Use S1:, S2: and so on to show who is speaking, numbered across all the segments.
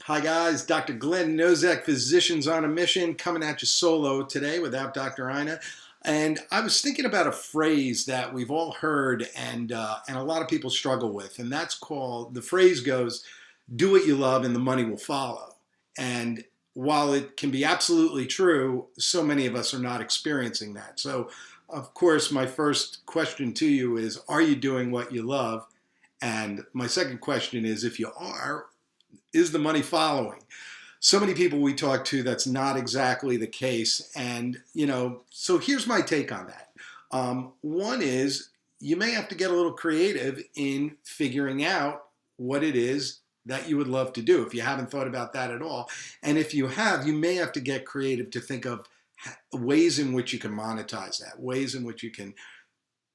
S1: Hi guys, Dr. Glenn Nozek, Physicians on a Mission, coming at you solo today without Dr. Ina. And I was thinking about a phrase that we've all heard and a lot of people struggle with, and that's called, the phrase goes, do what you love and the money will follow. And while it can be absolutely true, so many of us are not experiencing that. So, of course, my first question to you is, are you doing what you love? And my second question is, if you are, is the money following? So many people we talk to, that's not exactly the case. And, so here's my take on that. One is you may have to get a little creative in figuring out what it is that you would love to do if you haven't thought about that at all. And if you have, you may have to get creative to think of ways in which you can monetize that, ways in which you can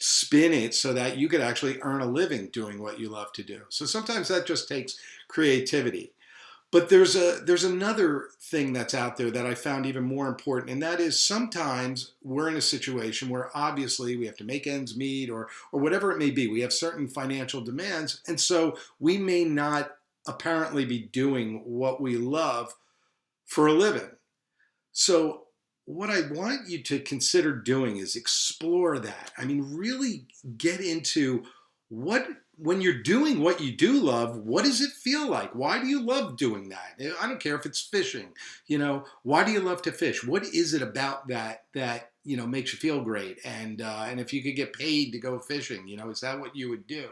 S1: spin it so that you could actually earn a living doing what you love to do. So sometimes that just takes creativity. But there's another thing that's out there that I found even more important, and that is sometimes we're in a situation where obviously we have to make ends meet or whatever it may be. We have certain financial demands, and so we may not apparently be doing what we love for a living. So what I want you to consider doing is explore that. I mean, really get into when you're doing what you do love, what does it feel like? Why do you love doing that? I don't care if it's fishing. Why do you love to fish? What is it about that makes you feel great? And if you could get paid to go fishing, is that what you would do?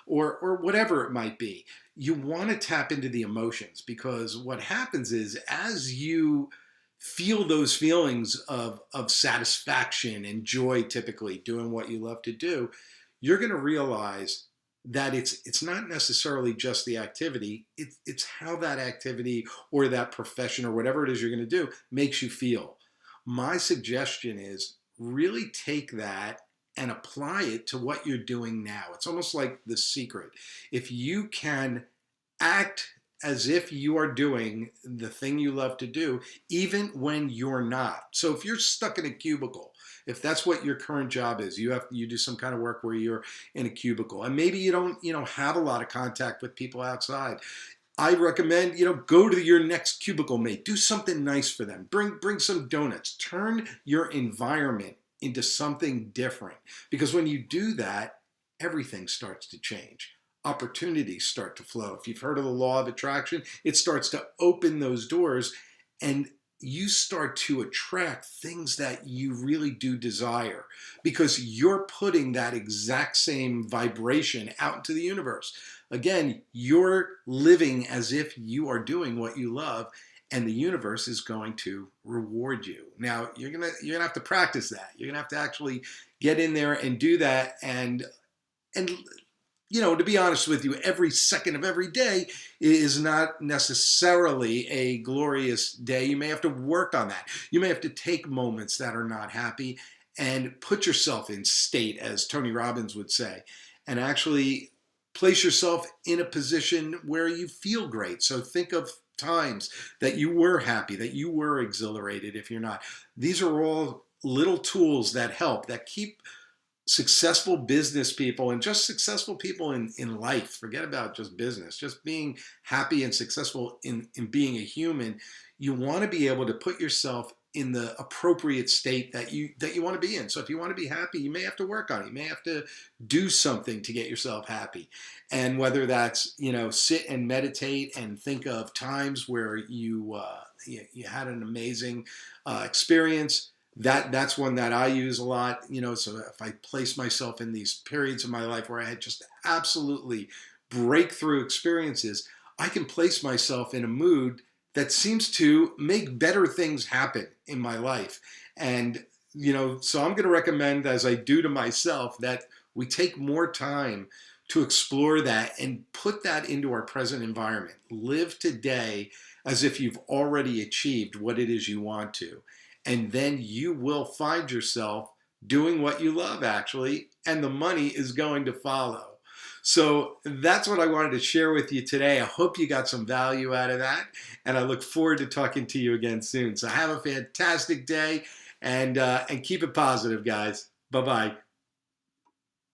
S1: Or whatever it might be. You want to tap into the emotions, because what happens is, as you feel those feelings of satisfaction and joy, typically doing what you love to do, you're going to realize that it's not necessarily just the activity, it's how that activity or that profession or whatever it is you're going to do makes you feel. My suggestion is really take that and apply it to what you're doing now. It's almost like The Secret. If you can act as if you are doing the thing you love to do, even when you're not. So if you're stuck in a cubicle, if that's what your current job is, you do some kind of work where you're in a cubicle, and maybe you don't have a lot of contact with people outside. I recommend, go to your next cubicle mate, do something nice for them, bring some donuts, turn your environment into something different. Because when you do that, everything starts to change. Opportunities start to flow. If you've heard of the law of attraction, it starts to open those doors, and you start to attract things that you really do desire, because you're putting that exact same vibration out into the universe. Again, you're living as if you are doing what you love, and the universe is going to reward you. Now, you're gonna have to practice that. You're gonna have to actually get in there and do that, and to be honest with you, every second of every day is not necessarily a glorious day. You may have to work on that. You may have to take moments that are not happy and put yourself in state, as Tony Robbins would say, and actually place yourself in a position where you feel great. So think of times that you were happy, that you were exhilarated if you're not. These are all little tools that help, that keep successful business people and just successful people in life, forget about just business, just being happy and successful in being a human. You want to be able to put yourself in the appropriate state that you want to be in. So if you want to be happy, you may have to work on it. You may have to do something to get yourself happy. And whether that's, sit and meditate and think of times where you had an amazing experience. That's one that I use a lot, so if I place myself in these periods of my life where I had just absolutely breakthrough experiences, I can place myself in a mood that seems to make better things happen in my life. And, so I'm going to recommend, as I do to myself, that we take more time to explore that and put that into our present environment. Live today as if you've already achieved what it is you want to. And then you will find yourself doing what you love, actually, and the money is going to follow. So that's what I wanted to share with you today. I hope you got some value out of that, and I look forward to talking to you again soon. So have a fantastic day, and keep it positive, guys. Bye-bye.